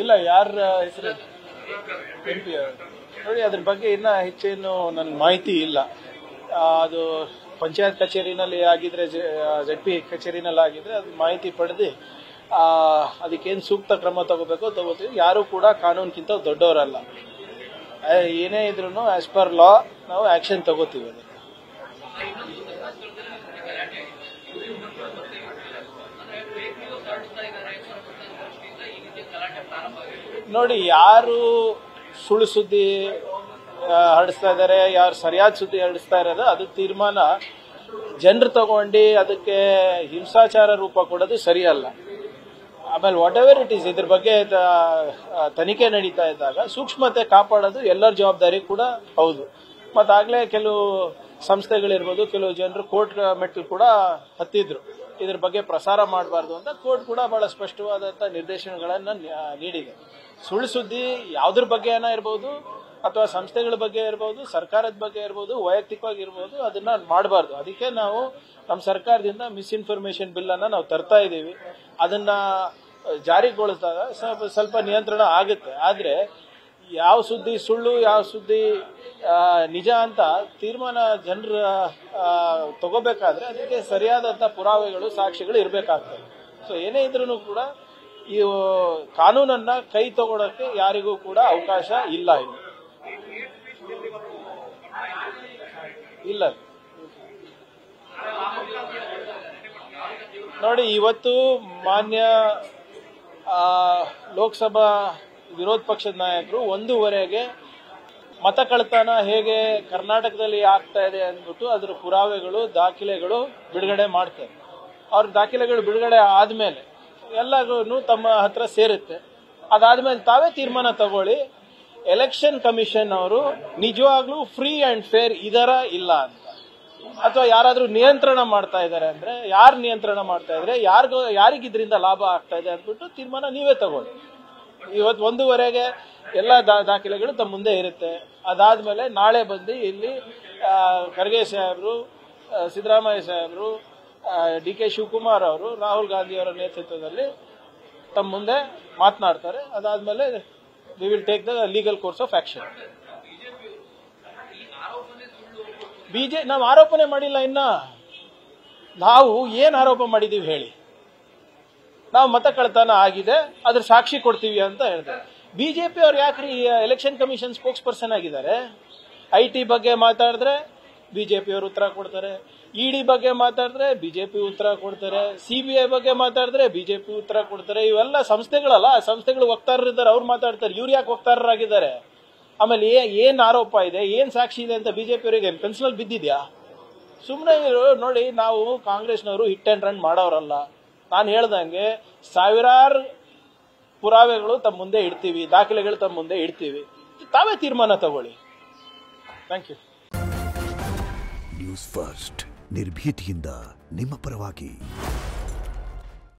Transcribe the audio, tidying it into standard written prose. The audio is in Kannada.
ಇಲ್ಲ, ಯಾರ ಹೆಸರು MP ನೋಡಿ, ಅದ್ರ ಬಗ್ಗೆ ಇನ್ನ ಹೆಚ್ಚೇನು ನನ್ಗೆ ಮಾಹಿತಿ ಇಲ್ಲ. ಅದು ಪಂಚಾಯತ್ ಕಚೇರಿನಲ್ಲಿ ಆಗಿದ್ರೆ, ZP ಕಚೇರಿನಲ್ಲಿ ಆಗಿದ್ರೆ ಅದು ಮಾಹಿತಿ ಪಡೆದು ಅದಕ್ಕೇನು ಸೂಕ್ತ ಕ್ರಮ ತಗೋತೀವಿ. ಯಾರು ಕೂಡ ಕಾನೂನಿಗಿಂತ ದೊಡ್ಡವರಲ್ಲ. ಏನೇ ಇದ್ರೂ ಆಸ್ ಪರ್ ಲಾ ನಾವು ಆಕ್ಷನ್ ತಗೋತೀವಿ. ನೋಡಿ, ಯಾರು ಸುಳ್ಳು ಸುದ್ದಿ ಹರಡಿಸ್ತಾ ಇದ್ದಾರೆ, ಯಾರು ಸರಿಯಾದ ಸುದ್ದಿ ಹರಡಿಸ್ತಾ ಇರೋದು, ಅದು ತೀರ್ಮಾನ ಜನರು ತಗೊಂಡು ಅದಕ್ಕೆ ಹಿಂಸಾಚಾರ ರೂಪ ಕೊಡೋದು ಸರಿಯಲ್ಲ. ಆಮೇಲೆ ವಾಟ್ ಎವರ್ ಇಟ್ ಈಸ್, ಇದ್ರ ಬಗ್ಗೆ ತನಿಖೆ ನಡೀತಾ ಇದ್ದಾಗ ಸೂಕ್ಷ್ಮತೆ ಕಾಪಾಡೋದು ಎಲ್ಲರ ಜವಾಬ್ದಾರಿ ಕೂಡ ಹೌದು. ಮತ್ತಾಗಲೇ ಕೆಲವು ಸಂಸ್ಥೆಗಳಿರ್ಬೋದು, ಕೆಲವು ಜನರು ಕೋರ್ಟ್ ಮೆಟ್ಟಲು ಕೂಡ ಹತ್ತಿದ್ರು, ಇದ್ರ ಬಗ್ಗೆ ಪ್ರಸಾರ ಮಾಡಬಾರ್ದು ಅಂತ. ಕೋರ್ಟ್ ಕೂಡ ಬಹಳ ಸ್ಪಷ್ಟವಾದಂಥ ನಿರ್ದೇಶನಗಳನ್ನು ನೀಡಿದೆ. ಸುಳ್ಳು ಸುದ್ದಿ ಯಾವುದ್ರ ಬಗ್ಗೆ ಇರ್ಬೋದು, ಅಥವಾ ಸಂಸ್ಥೆಗಳ ಬಗ್ಗೆ ಇರ್ಬೋದು, ಸರ್ಕಾರದ ಬಗ್ಗೆ ಇರ್ಬೋದು, ವೈಯಕ್ತಿಕವಾಗಿ ಇರ್ಬೋದು, ಅದನ್ನ ಮಾಡಬಾರ್ದು. ಅದಕ್ಕೆ ನಾವು ನಮ್ಮ ಸರ್ಕಾರದಿಂದ ಮಿಸ್ಇನ್ಫಾರ್ಮೇಶನ್ ಬಿಲ್ ಅನ್ನ ನಾವು ತರ್ತಾ ಇದ್ದೀವಿ. ಅದನ್ನ ಜಾರಿಗೊಳಿಸಿದಾಗ ಸ್ವಲ್ಪ ನಿಯಂತ್ರಣ ಆಗುತ್ತೆ. ಆದ್ರೆ ಯಾವ ಸುದ್ದಿ ಸುಳ್ಳು, ಯಾವ ಸುದ್ದಿ ನಿಜ ಅಂತ ತೀರ್ಮಾನ ಜನರು ತಗೋಬೇಕಾದ್ರೆ ಅದಕ್ಕೆ ಸರಿಯಾದಂಥ ಪುರಾವೆಗಳು, ಸಾಕ್ಷಿಗಳು ಇರಬೇಕಾಗ್ತದೆ. ಸೊ ಏನೇ ಇದ್ರೂ ಕೂಡ ಈ ಕಾನೂನನ್ನ ಕೈ ತಗೊಳಕ್ಕೆ ಯಾರಿಗೂ ಕೂಡ ಅವಕಾಶ ಇಲ್ಲ. ಇಲ್ಲ ನೋಡಿ, ಇವತ್ತು ಮಾನ್ಯ ಲೋಕಸಭಾ ವಿರೋಧ ಪಕ್ಷದ ನಾಯಕರು 1:15ಗೆ ಮತ ಕಳ್ತನ ಹೇಗೆ ಕರ್ನಾಟಕದಲ್ಲಿ ಆಗ್ತಾ ಇದೆ ಅಂದ್ಬಿಟ್ಟು ಅದರ ಪುರಾವೆಗಳು, ದಾಖಲೆಗಳು ಬಿಡುಗಡೆ ಮಾಡ್ತಾರೆ. ಅವ್ರ ದಾಖಲೆಗಳು ಬಿಡುಗಡೆ ಆದ್ಮೇಲೆ ಎಲ್ಲರೂ ತಮ್ಮ ಹತ್ರ ಸೇರುತ್ತೆ. ಅದಾದ್ಮೇಲೆ ತಾವೇ ತೀರ್ಮಾನ ತಗೊಳ್ಳಿ, ಎಲೆಕ್ಷನ್ ಕಮಿಷನ್ ಅವರು ನಿಜವಾಗ್ಲೂ ಫ್ರೀ ಅಂಡ್ ಫೇರ್ ಇದರ ಇಲ್ಲ ಅಂತ, ಅಥವಾ ಯಾರಾದ್ರೂ ನಿಯಂತ್ರಣ ಮಾಡ್ತಾ ಇದ್ದಾರೆ ಅಂದ್ರೆ ಯಾರು ನಿಯಂತ್ರಣ ಮಾಡ್ತಾ ಇದ್ರೆ, ಯಾರಿಗಿದ್ರಿಂದ ಲಾಭ ಆಗ್ತಾ ಇದೆ ಅಂದ್ಬಿಟ್ಟು ತೀರ್ಮಾನ ನೀವೇ ತಗೊಳ್ಳಿ. ಇವತ್ತು 1:15ಗೆ ಎಲ್ಲ ದಾಖಲೆಗಳು ತಮ್ಮ ಮುಂದೆ ಇರುತ್ತೆ. ಅದಾದ್ಮೇಲೆ ನಾಳೆ ಬಂದು ಇಲ್ಲಿ ಖರ್ಗೆ ಸಾಹೇಬರು, ಸಿದ್ದರಾಮಯ್ಯ ಸಾಹೇಬರು, DK ಶಿವಕುಮಾರ್ ಅವರು, ರಾಹುಲ್ ಗಾಂಧಿ ಅವರ ನೇತೃತ್ವದಲ್ಲಿ ತಮ್ಮ ಮುಂದೆ ಮಾತನಾಡ್ತಾರೆ. ಅದಾದ್ಮೇಲೆ we will take the legal course of action. ನಾವು ಆರೋಪನೆ ಮಾಡಿಲ್ಲ. ಇನ್ನ ನಾವು ಏನ್ ಆರೋಪ ಮಾಡಿದೀವಿ ಹೇಳಿ? ನಾವು ಮತ ಕಳ್ತನ ಆಗಿದೆ, ಅದ್ರ ಸಾಕ್ಷಿ ಕೊಡ್ತೀವಿ ಅಂತ ಹೇಳಿದೆ. ಬಿಜೆಪಿ ಅವ್ರು ಯಾಕ್ರಿ ಎಲೆಕ್ಷನ್ ಕಮಿಷನ್ ಸ್ಪೋಕ್ಸ್ ಪರ್ಸನ್ ಆಗಿದ್ದಾರೆ? IT ಬಗ್ಗೆ ಮಾತಾಡಿದ್ರೆ ಬಿಜೆಪಿ ಅವರು ಉತ್ತರ ಕೊಡ್ತಾರೆ, ED ಬಗ್ಗೆ ಮಾತಾಡಿದ್ರೆ ಬಿಜೆಪಿ ಉತ್ತರ ಕೊಡ್ತಾರೆ, CBI ಬಗ್ಗೆ ಮಾತಾಡಿದ್ರೆ ಬಿಜೆಪಿ ಉತ್ತರ ಕೊಡ್ತಾರೆ. ಇವೆಲ್ಲ ಸಂಸ್ಥೆಗಳಲ್ಲ, ಸಂಸ್ಥೆಗಳು ವಕ್ತಾರರಿದ್ದಾರೆ, ಅವ್ರು ಮಾತಾಡ್ತಾರೆ. ಇವ್ರು ಯಾಕೆ ವಕ್ತಾರರಾಗಿದ್ದಾರೆ? ಆಮೇಲೆ ಏನ್ ಆರೋಪ ಇದೆ, ಏನ್ ಸಾಕ್ಷಿ ಇದೆ ಅಂತ ಬಿಜೆಪಿ ಅವರಿಗೆ ಪೆನ್ಸಿಲ್ ಬಿದ್ದಿದ್ಯಾ? ಸುಮ್ಮನೆ ನೋಡಿ, ನಾವು ಕಾಂಗ್ರೆಸ್ನವರು ಹಿಟ್ ಅಂಡ್ ರನ್ ಮಾಡೋರಲ್ಲ. ನಾನು ಹೇಳ್ದಂಗೆ ಸಾವಿರಾರು ಪುರಾವೆಗಳು ತಮ್ಮ ಮುಂದೆ ಇಡ್ತೀವಿ, ದಾಖಲೆಗಳು ತಮ್ಮ ಮುಂದೆ ಇಡ್ತೀವಿ, ತಾವೇ ತೀರ್ಮಾನ ತಗೊಳ್ಳಿ. Thank you. ನ್ಯೂಸ್ ಫಸ್ಟ್, ನಿರ್ಭೀತಿಯಿಂದ ನಿಮ್ಮ ಪರವಾಗಿ.